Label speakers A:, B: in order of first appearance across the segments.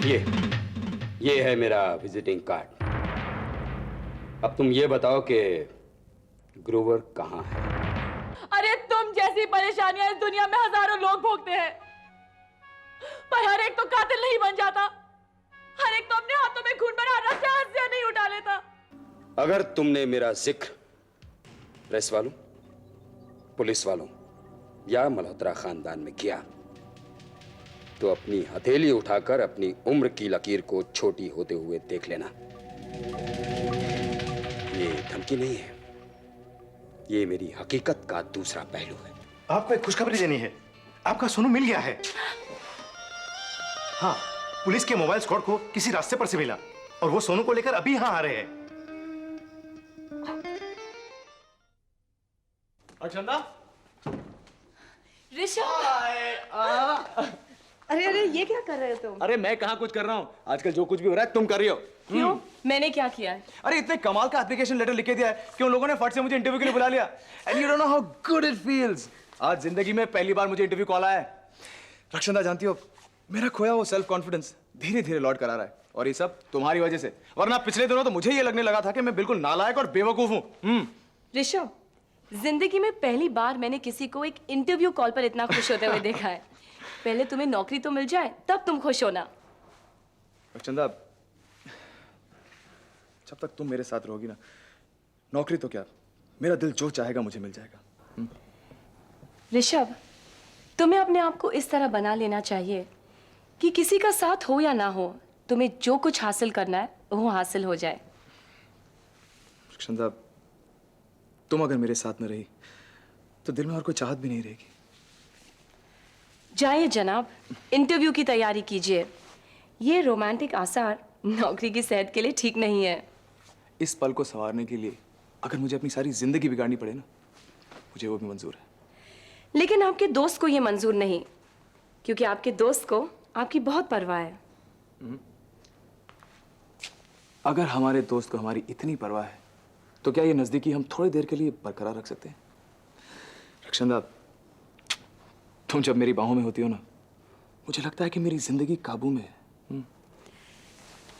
A: ये है मेरा विजिटिंग कार्ड। अब तुम ये बताओ कि ग्रोवर कहाँ है?
B: अरे तुम जैसी परेशानियां इस दुनिया में हजारों लोग भोगते हैं, पर हर एक तो कातिल नहीं बन जाता। हर एक तो अपने हाथों में खून भरा हत्या नहीं उठा लेता।
A: अगर तुमने मेरा जिक्र प्रेस वालों, पुलिस वालों या मल्होत्रा खानदान में किया तो अपनी हथेली उठाकर अपनी उम्र की लकीर को छोटी होते हुए देख लेना। ये धमकी नहीं है, ये मेरी हकीकत का दूसरा पहलू है।
C: आपको एक खुशखबरी देनी है। आपका सोनू मिल गया है। हाँ, पुलिस के मोबाइल स्क्वाड को किसी रास्ते पर से मिला और वो सोनू को लेकर अभी यहां आ रहे हैं। अर्चना,
B: ऋषभ, अरे अरे ये क्या कर रहे हो तुम?
C: अरे मैं कहाँ कुछ कर रहा हूँ, आजकल जो कुछ भी हो रहा है तुम कर रही हो।
B: क्यों? मैंने क्या किया है?
C: अरे इतने कमाल का एप्लीकेशन लेटर लिख के दिया है कि उन लोगों ने फट से मुझे इंटरव्यू के लिए बुला लिया। And you don't know how good it feels. आज जिंदगी में पहली बार मुझे इंटरव्यू कॉल आया है। रक्षंदा, जानती हो मेरा खोया वो सेल्फ कॉन्फिडेंस धीरे धीरे लौट कर आ रहा है, और ये सब तुम्हारी वजह से। वरना पिछले दिनों तो मुझे ये लगने लगा था कि मैं बिल्कुल नालायक और बेवकूफ हूँ।
B: ऋषभ, जिंदगी में पहली बार मैंने किसी को एक इंटरव्यू कॉल पर इतना खुश होते हुए देखा है। पहले तुम्हें नौकरी तो मिल जाए तब तुम खुश होना।
C: रक्षंदा, जब तक तुम मेरे साथ रहोगी ना, नौकरी तो क्या, मेरा दिल जो चाहेगा मुझे मिल जाएगा।
B: ऋषभ, तुम्हें अपने आप को इस तरह बना लेना चाहिए कि किसी का साथ हो या ना हो, तुम्हें जो कुछ हासिल करना है वो हासिल हो जाए।
C: रक्षंदा, तुम अगर मेरे साथ न रही तो दिल में और कोई चाहत भी नहीं रहेगी।
B: जाइए जनाब, इंटरव्यू की तैयारी कीजिए। ये रोमांटिक आसार नौकरी की सेहत के लिए ठीक नहीं है।
C: इस पल को संवारने के लिए अगर मुझे अपनी सारी जिंदगी बिगाड़नी पड़े ना, मुझे वो भी मंजूर है।
B: लेकिन आपके दोस्त को ये मंजूर नहीं, क्योंकि आपके दोस्त को आपकी बहुत परवाह है।
C: अगर हमारे दोस्त को हमारी इतनी परवाह है तो क्या ये नजदीकी हम थोड़ी देर के लिए बरकरार रख सकते हैं? रक्षंदा, तुम जब मेरी बाहों में होती हो ना, मुझे लगता है कि मेरी जिंदगी काबू में है।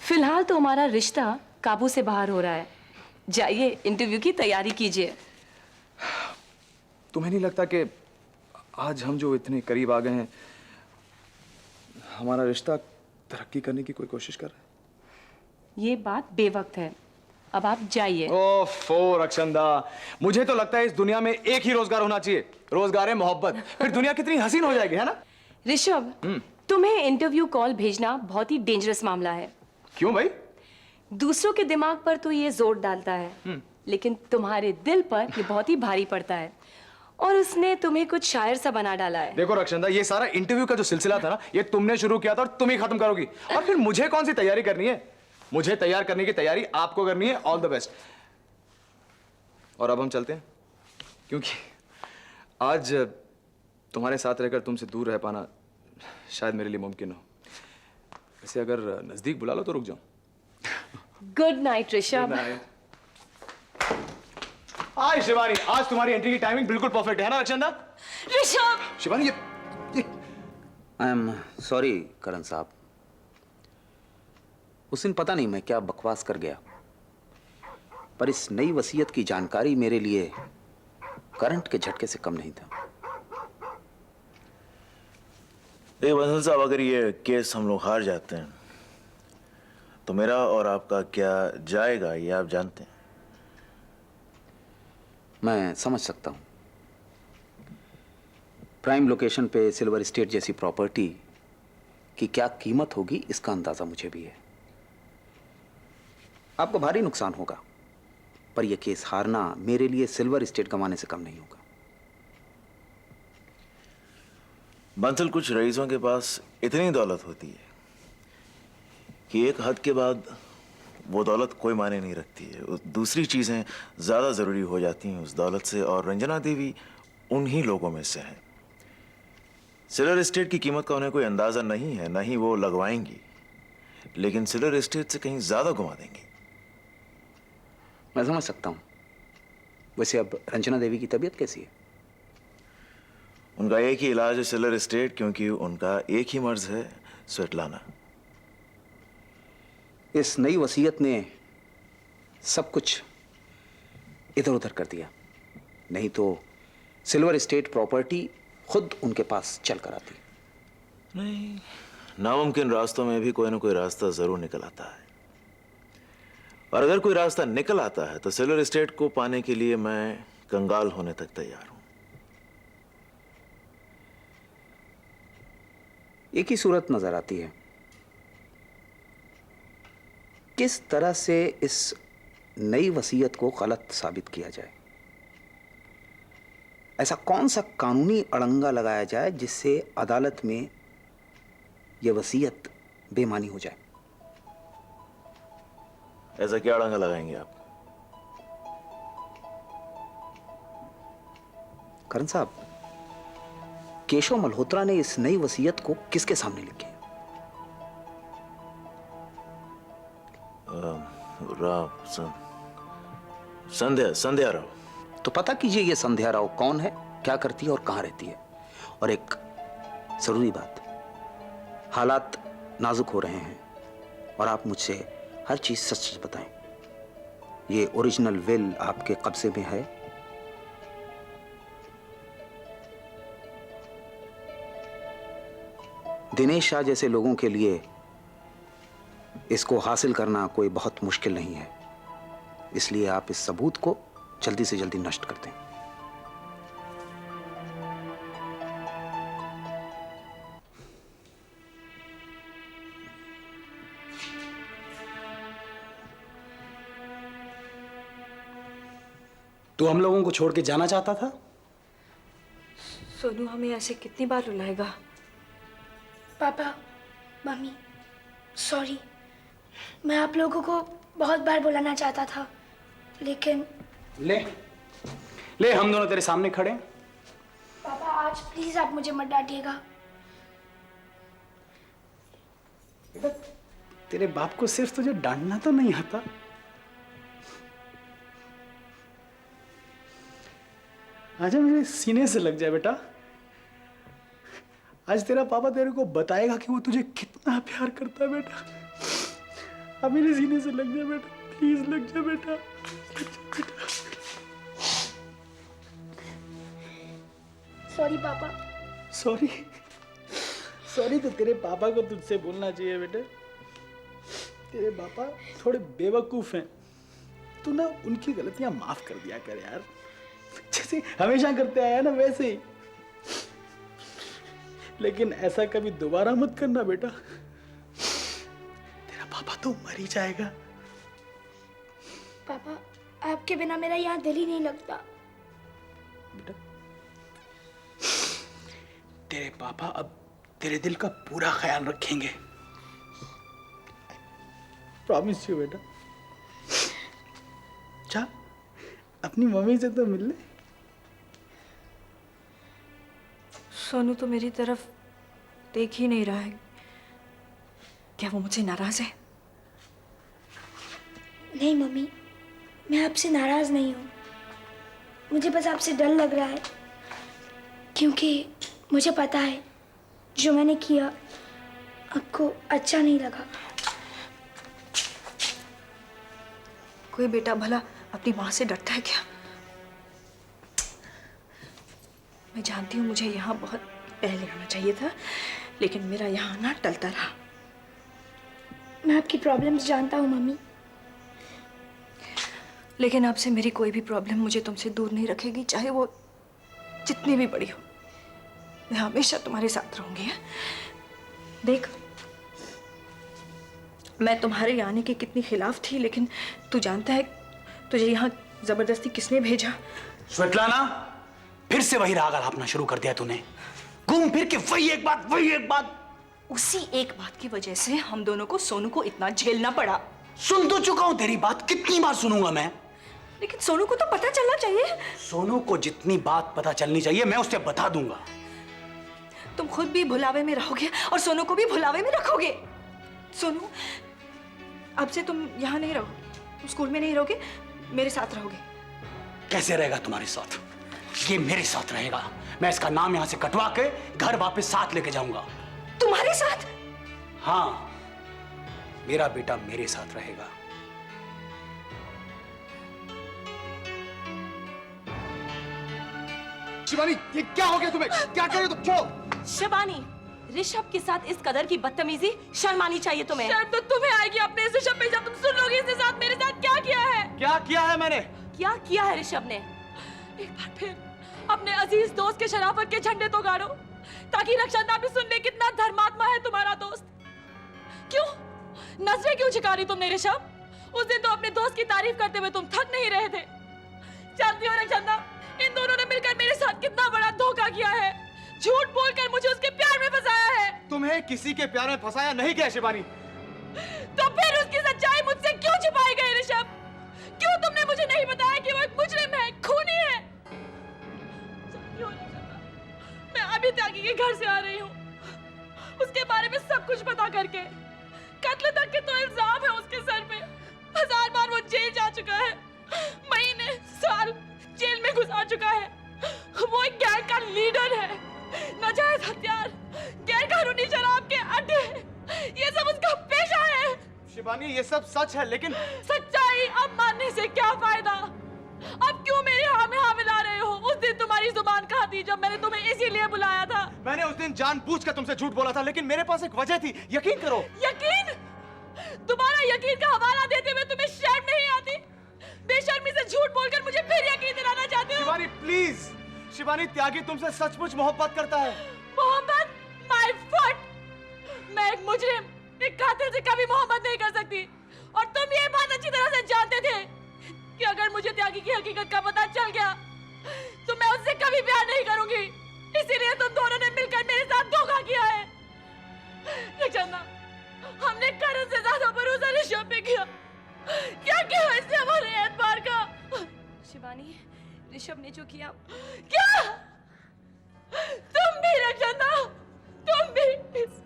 B: फिलहाल तो हमारा रिश्ता काबू से बाहर हो रहा है। जाइए, इंटरव्यू की तैयारी कीजिए।
C: तुम्हें नहीं लगता कि आज हम जो इतने करीब आ गए हैं, हमारा रिश्ता तरक्की करने की कोई कोशिश कर रहा है?
B: ये बात बेवक्त है। अब आप जाइए।
C: ओफो रक्षंदा, मुझे तो लगता है इस दुनिया में एक ही रोजगार होना चाहिए, रोजगार है मोहब्बत। फिर दुनिया कितनी हसीन हो जाएगी, है ना?
B: ऋषभ, तुम्हें इंटरव्यू कॉल भेजना बहुत ही डेंजरस मामला है।
C: क्यों भाई?
B: दूसरों के दिमाग पर तो ये जोर डालता है, लेकिन तुम्हारे दिल पर ये बहुत ही भारी पड़ता है, और उसने तुम्हें कुछ शायर सा बना डाला है।
C: देखो रक्षंदा, ये सारा इंटरव्यू का जो सिलसिला था ना, ये तुमने शुरू किया था और तुम ही खत्म करोगी। और फिर मुझे कौन सी तैयारी करनी है? मुझे तैयार करने की तैयारी आपको करनी है। All the best. और अब हम चलते हैं, क्योंकि आज तुम्हारे साथ रहकर तुमसे दूर रह पाना शायद मेरे लिए मुमकिन हो। वैसे अगर नजदीक बुला लो तो रुक जाऊं।
B: Good night Rishabh.
C: Hi Shivani, आज तुम्हारी एंट्री की टाइमिंग बिल्कुल परफेक्ट है ना रक्षंदा?
B: ऋषभ!
C: शिवानी, ये
D: आई एम सॉरी करण साहब, उस दिन पता नहीं मैं क्या बकवास कर गया, पर इस नई वसीयत की जानकारी मेरे लिए करंट के झटके से कम नहीं था।
E: देखिए बंसल साहब, अगर ये केस हम लोग हार जाते हैं तो मेरा और आपका क्या जाएगा ये आप जानते हैं।
D: मैं समझ सकता हूं। प्राइम लोकेशन पे सिल्वर स्टेट जैसी प्रॉपर्टी की क्या कीमत होगी, इसका अंदाजा मुझे भी है। आपको भारी नुकसान होगा, पर यह केस हारना मेरे लिए सिल्वर स्टेट गंवाने से कम नहीं होगा।
E: बंसल, कुछ रईसों के पास इतनी दौलत होती है कि एक हद के बाद वो दौलत कोई मायने नहीं रखती है। दूसरी चीजें ज्यादा जरूरी हो जाती हैं उस दौलत से, और रंजना देवी उन्हीं लोगों में से है। सिल्वर एस्टेट की कीमत का उन्हें कोई अंदाजा नहीं है, ना ही वो लगवाएंगी, लेकिन सिल्वर एस्टेट से कहीं ज्यादा घुमा देंगी।
D: मैं समझ सकता हूं। वैसे अब रंजना देवी की तबीयत कैसी है?
E: उनका एक ही इलाज है सिल्वर एस्टेट, क्योंकि उनका एक ही मर्ज है, स्वेटलाना।
D: इस नई वसीयत ने सब कुछ इधर उधर कर दिया, नहीं तो सिल्वर स्टेट प्रॉपर्टी खुद उनके पास चल कर आती।
E: नहीं, नामुमकिन रास्तों में भी कोई ना कोई रास्ता जरूर निकल आता है, और अगर कोई रास्ता निकल आता है तो सिल्वर स्टेट को पाने के लिए मैं कंगाल होने तक तैयार हूं।
D: एक ही सूरत नजर आती है, किस तरह से इस नई वसीयत को गलत साबित किया जाए। ऐसा कौन सा कानूनी अड़ंगा लगाया जाए जिससे अदालत में यह वसीयत बेमानी हो जाए।
E: ऐसा क्या अड़ंगा लगाएंगे आप?
D: करण साहब, केशव मल्होत्रा ने इस नई वसीयत को किसके सामने लिखी?
E: संध्या राव।
D: तो पता कीजिए ये संध्या राव कौन है, क्या करती है और कहां रहती है। और एक जरूरी बात, हालात नाजुक हो रहे हैं और आप मुझसे हर चीज सच सच बताएं। ये ओरिजिनल विल आपके कब्जे में है? दिनेश शाह जैसे लोगों के लिए इसको हासिल करना कोई बहुत मुश्किल नहीं है, इसलिए आप इस सबूत को जल्दी से जल्दी नष्ट कर दें।
F: तू हम लोगों को छोड़ के जाना चाहता था?
B: सोनू हमें ऐसे कितनी बार रुलाएगा?
G: पापा, मम्मी, सॉरी। मैं आप लोगों को बहुत बार बुलाना चाहता था, लेकिन
F: ले हम दोनों तेरे सामने खड़े हैं।
G: पापा आज प्लीज आप मुझे मत डांटिएगा।
F: तेरे बाप को सिर्फ तुझे डांटना तो नहीं आता। आजा मेरे सीने से लग जाए बेटा। आज तेरा पापा तेरे को बताएगा कि वो तुझे कितना प्यार करता है बेटा। अब मेरे सीने से लग जा बेटा, प्लीज लग जा बेटा।
G: सॉरी पापा।
F: सॉरी तो तेरे पापा को तुझसे बोलना चाहिए बेटे। तेरे पापा थोड़े बेवकूफ हैं, तू ना उनकी गलतियां माफ कर दिया कर यार, जैसे हमेशा करते आया ना वैसे ही। लेकिन ऐसा कभी दोबारा मत करना बेटा, तेरा पापा तो मर ही जाएगा।
G: पापा आपके बिना मेरा यहाँ दिल ही नहीं लगता।
F: बेटा तेरे पापा अब तेरे दिल का पूरा ख्याल रखेंगे, प्रॉमिस यू बेटा। जा अपनी मम्मी से तो मिल ले।
B: सोनू तो मेरी तरफ देख ही नहीं रहा है, क्या वो मुझसे नाराज है?
G: नहीं मम्मी, मैं आपसे नाराज नहीं हूँ, मुझे बस आपसे डर लग रहा है, क्योंकि मुझे पता है जो मैंने किया आपको अच्छा नहीं लगा।
B: कोई बेटा भला अपनी माँ से डरता है क्या? मैं जानती हूँ मुझे यहाँ बहुत पहले आना चाहिए था, लेकिन मेरा यहाँ आना टलता रहा।
G: मैं आपकी प्रॉब्लम्स जानता हूँ मम्मी,
B: लेकिन आपसे मेरी कोई भी प्रॉब्लम मुझे तुमसे दूर नहीं रखेगी, चाहे वो जितनी भी बड़ी हो। मैं हमेशा तुम्हारे साथ रहूंगी। देख, मैं तुम्हारे आने के कितनी खिलाफ थी, लेकिन तू जानता है तुझे यहाँ जबरदस्ती किसने भेजा?
F: स्वेटलाना, फिर से वही राग आलापना शुरू कर दिया तूने। घूम फिर के वही एक बात।
B: उसी एक बात की वजह से हम दोनों को सोनू को इतना झेलना पड़ा।
F: सुन तो चुका हूं तेरी बात, कितनी बार सुनूंगा मैं?
B: लेकिन सोनू को तो पता चलना चाहिए।
F: सोनू को जितनी बात पता चलनी चाहिए मैं उसे बता दूंगा।
B: तुम खुद भी भुलावे में रहोगे और सोनू को भी भुलावे में रखोगे। सोनू, अब से तुम यहाँ नहीं रहोगे, तुम स्कूल में नहीं रहोगे, मेरे साथ रहोगे।
F: कैसे रहेगा तुम्हारे साथ? ये मेरे साथ रहेगा। मैं इसका नाम यहाँ से कटवा के घर वापस साथ लेके जाऊंगा।
B: तुम्हारे साथ?
F: हाँ,
A: मेरा बेटा मेरे साथ रहेगा।
C: शिवानी, ये क्या हो गया तुम्हें? क्या कर रहे हो तुम? छोड़ो।
B: शिवानी, ऋषभ के साथ इस कदर की बदतमीजी, शर्म आनी चाहिए तुम्हें। शर्म तो तुम्हें आएगी अपने इस ऋषभ पे जब तुम सुन लोगे इसके साथ मेरे साथ क्या किया है।
C: क्या किया है मैंने?
B: क्या किया है ऋषभ ने? एक बार फिर अपने अजीज दोस्त के शराफत के झंडे तो गाड़ो, ताकि रक्षांदा भी सुन ले कितना धर्मात्मा है तुम्हारा दोस्त। क्यों नजरें क्यों झुका रही तुमने ऋषभ? उस दिन तो अपने दोस्त की तारीफ करते हुए तुम थक नहीं रहे थे। जानती हो रक्षांदा, इन दोनों ने मिलकर मेरे साथ कितना बड़ा धोखा किया है। झूठ बोलकर मुझे उसके प्यार में फंसाया है।
C: तुम्हें किसी के प्यार में फंसाया नहीं गया शिवानी।
B: तो फिर उसकी सच्चाई मुझसे क्यों छिपाई गई ऋषभ? क्यों तुमने मुझे नहीं बताया कि वो एक मुजरिम है, खूनी है? जानती हो रक्षांदा, मैं अभी त्यागी के घर से आ रही हूँ, उसके बारे में सब कुछ पता करके। कत्ल तक के तो इल्जाम है उसके सर पे। 1000 बार वो जेल जा चुका है, महीने साल जेल में गुजार चुका है। वो एक गैंग का लीडर है, नाजायज हथियार, गैर कानूनी शराब के अड्डे, ये सब उसका पेशा है।
C: शिवानी, ये सब सच है, लेकिन
B: सच्चाई अब मानने से क्या फायदा? अब क्यों मेरे हाँ में हाँ मिला रहे हो? उस दिन तुम्हारी जुबान कहाँ थी जब मैंने तुम्हें इसीलिए बुलाया था?
C: मैंने उस दिन जानबूझकर तुमसे झूठ बोला था, लेकिन मेरे पास एक वजह थी। यकीन करो।
B: यकीन? तुम्हारा यकीन का हवाला देते हुए तुम्हें शर्म नहीं आती? बेशर्मी से झूठ बोलकर मुझे फिर यकीन दिलाना चाहते हो?
C: शिवानी प्लीज। शिवानी, त्यागी तुमसे सचमुच मोहब्बत करता है।
B: मोहब्बत? My foot! मैं एक मुजरिम, एक कातिल से कभी मोहब्बत नहीं कर सकती। और तुम ये बात अच्छी तरह से जानते थे कि अगर मुझे त्यागी की हकीकत का पता चल गया तो मैं उससे कभी प्यार नहीं करूंगी। इसीलिए तुम दोनों ने मिलकर मेरे साथ धोखा किया है। रक्षांदा, हमने करण से ज्यादा भरोसा ऋषभ पे किया। क्या किया इसने हमारे एतबार का? शिवानी, ऋषभ ने जो किया। क्या तुम भी रक्षांदा, तुम भी इस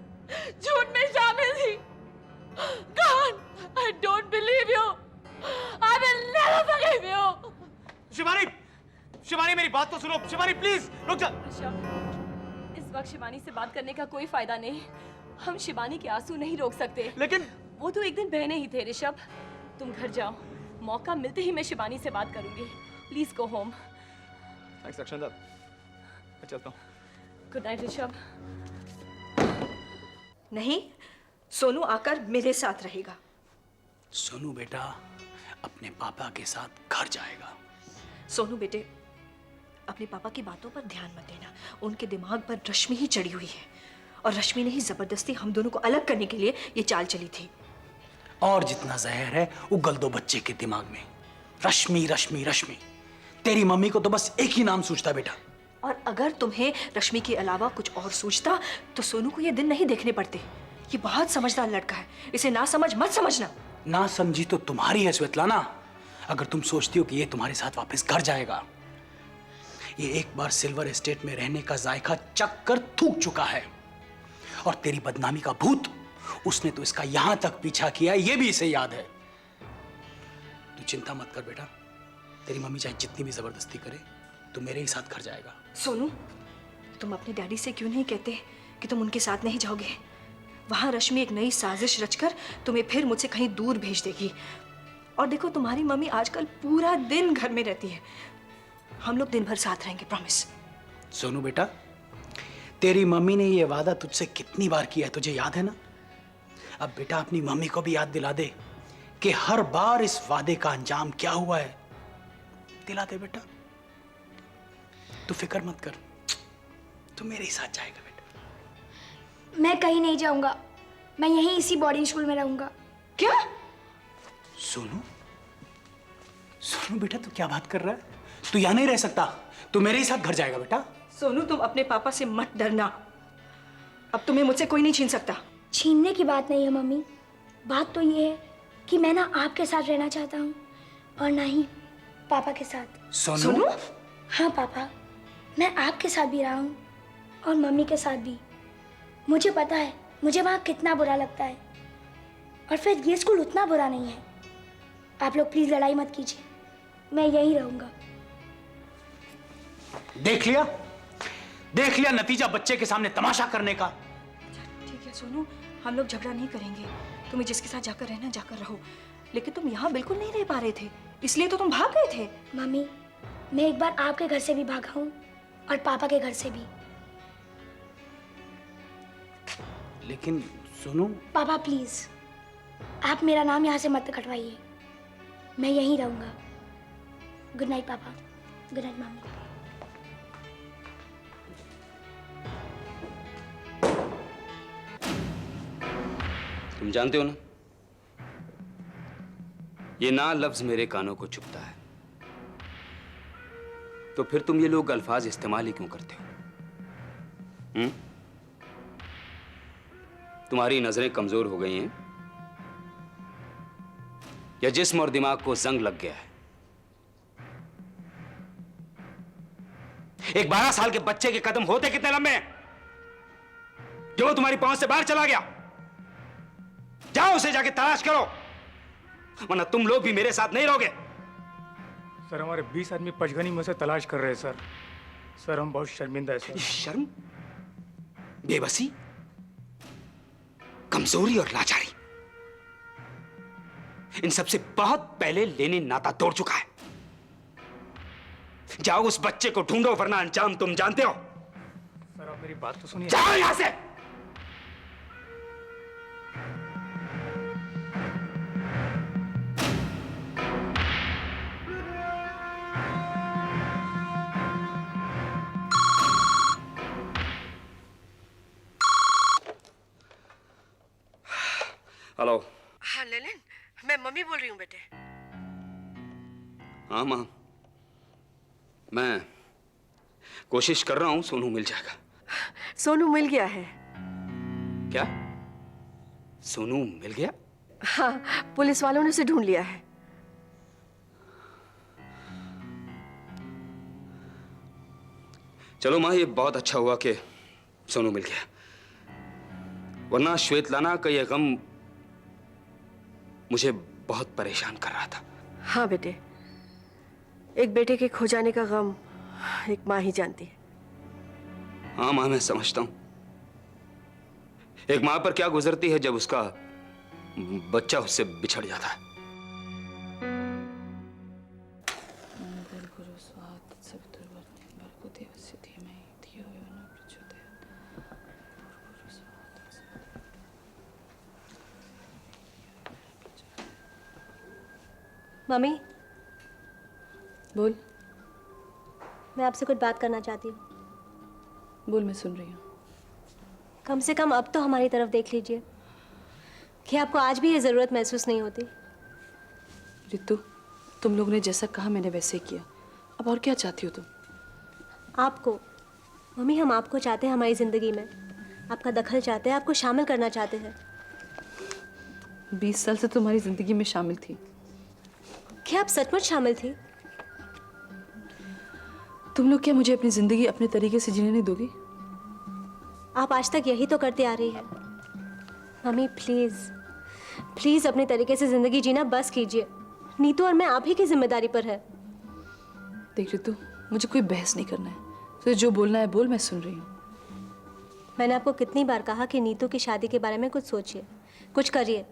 B: झूठ में शामिल थी? God, I don't believe you. I will never forgive you.
C: Shivani, Shivani मेरी बात तो सुनो। शिवानी प्लीज रुक जा।
B: ऋषभ, इस वक्त शिवानी से बात करने का कोई फायदा नहीं। हम शिवानी के आंसू नहीं रोक सकते।
C: लेकिन
B: वो तो एक दिन बहने ही थे। ऋषभ, तुम घर जाओ, मौका मिलते ही मैं शिवानी से बात करूंगी। Please go home.
C: थैंक्स रक्षांदा, मैं चलता हूँ।
B: Good night Rishabh.
H: नहीं, सोनू आकर मेरे साथ रहेगा।
A: सोनू बेटा अपने पापा के साथ घर जाएगा।
H: सोनू बेटे, अपने पापा की बातों पर ध्यान मत देना। उनके दिमाग पर रश्मि ही चढ़ी हुई है, और रश्मि ने ही जबरदस्ती हम दोनों को अलग करने के लिए ये चाल चली थी।
A: और जितना जहर है उगल दो बच्चे के दिमाग में। रश्मि रश्मि रश्मि, तेरी मम्मी को तो बस एक ही नाम सूझता बेटा।
H: और अगर तुम्हें रश्मि के अलावा कुछ और सोचता तो सोनू को ये दिन नहीं देखने पड़ते। ये बहुत समझदार लड़का है, इसे ना समझ मत समझना।
A: ना समझी तो तुम्हारी है स्वेतलाना। अगर तुम सोचती हो कि ये तुम्हारे साथ वापस घर जाएगा, ये एक बार सिल्वर एस्टेट में रहने का जायका चख कर थूक चुका है। और तेरी बदनामी का भूत, उसने तो इसका यहां तक पीछा किया, ये भी इसे याद है। तू चिंता मत कर बेटा, तेरी मम्मी चाहे जितनी भी जबरदस्ती करे, तू मेरे ही साथ घर जाएगा।
H: सोनू, तुम अपने डैडी से क्यों नहीं कहते कि तुम उनके साथ नहीं जाओगे? वहां रश्मि एक नई साजिश रचकर तुम्हें फिर मुझसे कहीं दूर भेज देगी। और देखो, तुम्हारी मम्मी आजकल पूरा दिन घर में रहती है। हम लोग दिन भर साथ रहेंगे, प्रॉमिस।
A: सोनू बेटा, तेरी मम्मी ने ये वादा तुझसे कितनी बार किया है, तुझे याद है ना? अब बेटा अपनी मम्मी को भी याद दिला दे कि हर बार इस वादे का अंजाम क्या हुआ है। दिला दे बेटा, तू फिक्र मत कर, तू मेरे ही साथ जाएगा बेटा।
G: मैं कहीं नहीं जाऊंगा, मैं यहीं इसी बोर्डिंग स्कूल में रहूंगा।
H: क्या?
A: सोनू, सोनू बेटा तू क्या बात कर रहा है? तू यहाँ नहीं रह सकता, तू मेरे ही साथ घर जाएगा बेटा।
H: सोनू, तुम अपने पापा से मत डरना। अब तुम्हें मुझसे कोई नहीं छीन सकता।
G: छीनने की बात नहीं है मम्मी, बात तो ये है कि मैं ना आपके साथ रहना चाहता हूँ और ना ही पापा के साथ।
A: सोनू?
G: हाँ पापा, मैं आपके साथ भी रहा हूँ और मम्मी के साथ भी। मुझे पता है मुझे वहाँ कितना बुरा लगता है, और फिर ये स्कूल उतना बुरा नहीं है। आप लोग प्लीज लड़ाई मत कीजिए, मैं यहीं रहूंगा।
A: देख लिया, देख लिया नतीजा बच्चे के सामने तमाशा करने का।
H: ठीक है सोनू, हम लोग झगड़ा नहीं करेंगे। तुम्हें जिसके साथ जाकर रहना जाकर रहो, लेकिन तुम यहाँ बिल्कुल नहीं रह पा रहे थे, इसलिए तो तुम भाग गए थे।
G: मम्मी, मैं एक बार आपके घर से भी भागा हूँ और पापा के घर से भी।
A: लेकिन सुनो।
G: पापा प्लीज, आप मेरा नाम यहाँ से मत कटवाइए, मैं यहीं रहूंगा। गुड नाइट पापा, गुड नाइट मम्मी।
A: तुम जानते हो ना, ये ना लफ्ज मेरे कानों को चुभता है, तो फिर तुम ये लोग अल्फाज इस्तेमाल ही क्यों करते हो? तुम्हारी नजरें कमजोर हो गई हैं या जिस्म और दिमाग को जंग लग गया है? एक 12 साल के बच्चे के कदम होते कितने लंबे हैं जो तुम्हारी पहुंच से बाहर चला गया? जाओ उसे जाके तलाश करो, वरना तुम लोग भी मेरे साथ नहीं रहोगे।
I: सर हमारे 20 आदमी पचगनी में से तलाश कर रहे हैं सर। सर हम बहुत शर्मिंदा है सर।
A: शर्म, बेबसी, कमजोरी और लाचारी, इन सबसे बहुत पहले लेनिन नाता तोड़ चुका है। जाओ उस बच्चे को ढूंढो, वरना अंजाम तुम जानते हो।
I: सर आप मेरी बात तो सुनिए।
A: जाओ यहां से। हेलो।
J: हाँ लेनिन, मैं मम्मी बोल रही हूँ बेटे।
A: हाँ मां, मैं कोशिश कर रहा हूं, सोनू मिल जाएगा।
J: सोनू मिल गया है।
A: क्या? सोनू मिल गया?
J: हाँ, पुलिस वालों ने उसे ढूंढ लिया है।
A: चलो मां, ये बहुत अच्छा हुआ कि सोनू मिल गया, वरना श्वेतलाना का ये गम मुझे बहुत परेशान कर रहा था।
J: हाँ बेटे, एक बेटे के खो जाने का गम एक माँ ही जानती है।
A: हाँ मां, मैं समझता हूं एक मां पर क्या गुजरती है जब उसका बच्चा उससे बिछड़ जाता है।
K: मम्मी,
L: बोल।
K: मैं आपसे कुछ बात करना चाहती हूँ।
L: बोल, मैं सुन रही हूँ।
K: कम से कम अब तो हमारी तरफ देख लीजिए कि आपको आज भी ये ज़रूरत महसूस नहीं होती।
L: रितु, तुम लोग ने जैसा कहा मैंने वैसे ही किया। अब और क्या चाहती हो तुम?
K: आपको, मम्मी, हम आपको चाहते हैं हमारी ज़िंदगी में। आपका दखल चाहते हैं, आपको शामिल करना चाहते हैं।
L: 20 साल से तुम्हारी ज़िंदगी में शामिल थी।
K: क्या आप सचमुच शामिल थी?
L: तुम लोग क्या मुझे अपनी ज़िंदगी अपने तरीके से जीने नहीं दोगी?
K: आप आज तक यही तो करते आ रही हैं। मम्मी प्लीज़, प्लीज़ अपने तरीके से ज़िंदगी जीना बस कीजिए। नीतू और मैं आप ही की जिम्मेदारी पर है।
L: देख रितु, मुझे कोई बहस नहीं करना है। तो जो बोलना है बोल, मैं सुन रही हूँ।
K: मैंने आपको कितनी बार कहा कि नीतू की शादी के बारे में कुछ सोचिए, कुछ करिए।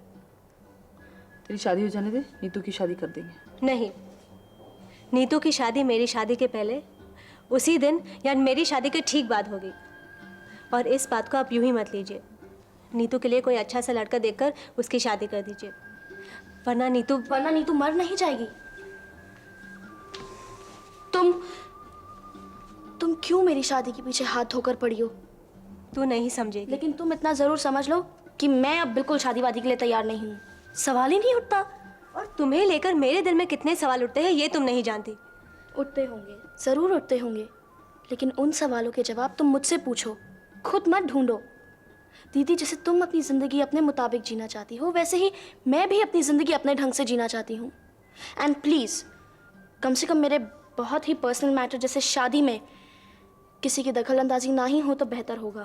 L: तेरी शादी हो जाने दे, नीतू की शादी कर देंगे।
K: नहीं, नीतू की शादी मेरी शादी के पहले, उसी दिन या मेरी शादी के ठीक बाद होगी। और इस बात को आप यूं ही मत लीजिए। नीतू के लिए कोई अच्छा सा लड़का देखकर उसकी शादी कर दीजिए, वरना नीतू
G: मर नहीं जाएगी। तुम क्यों मेरी शादी के पीछे हाथ धोकर पड़ी हो?
K: तू नहीं समझेगी।
G: लेकिन तुम इतना जरूर समझ लो कि मैं अब बिल्कुल शादी वादी के लिए तैयार नहीं हूँ। सवाल ही नहीं उठता।
K: और तुम्हें लेकर मेरे दिल में कितने सवाल उठते हैं ये तुम नहीं जानती।
G: उठते होंगे, जरूर उठते होंगे, लेकिन उन सवालों के जवाब तुम मुझसे पूछो, खुद मत ढूंढो। दीदी, जैसे तुम अपनी ज़िंदगी अपने मुताबिक जीना चाहती हो, वैसे ही मैं भी अपनी ज़िंदगी अपने ढंग से जीना चाहती हूँ। एंड प्लीज़, कम से कम मेरे बहुत ही पर्सनल मैटर जैसे शादी में किसी की दखल अंदाजी ना ही हो तो बेहतर होगा।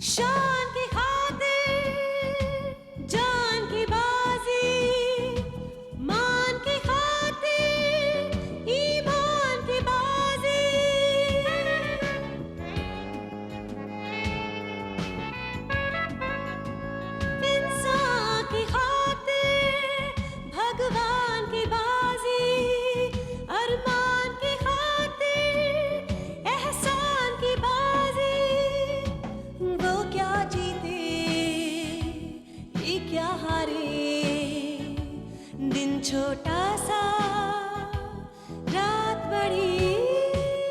B: शान की खातिर जान की बाजी, मान की खातिर ईमान की बाजी।
M: छोटा सा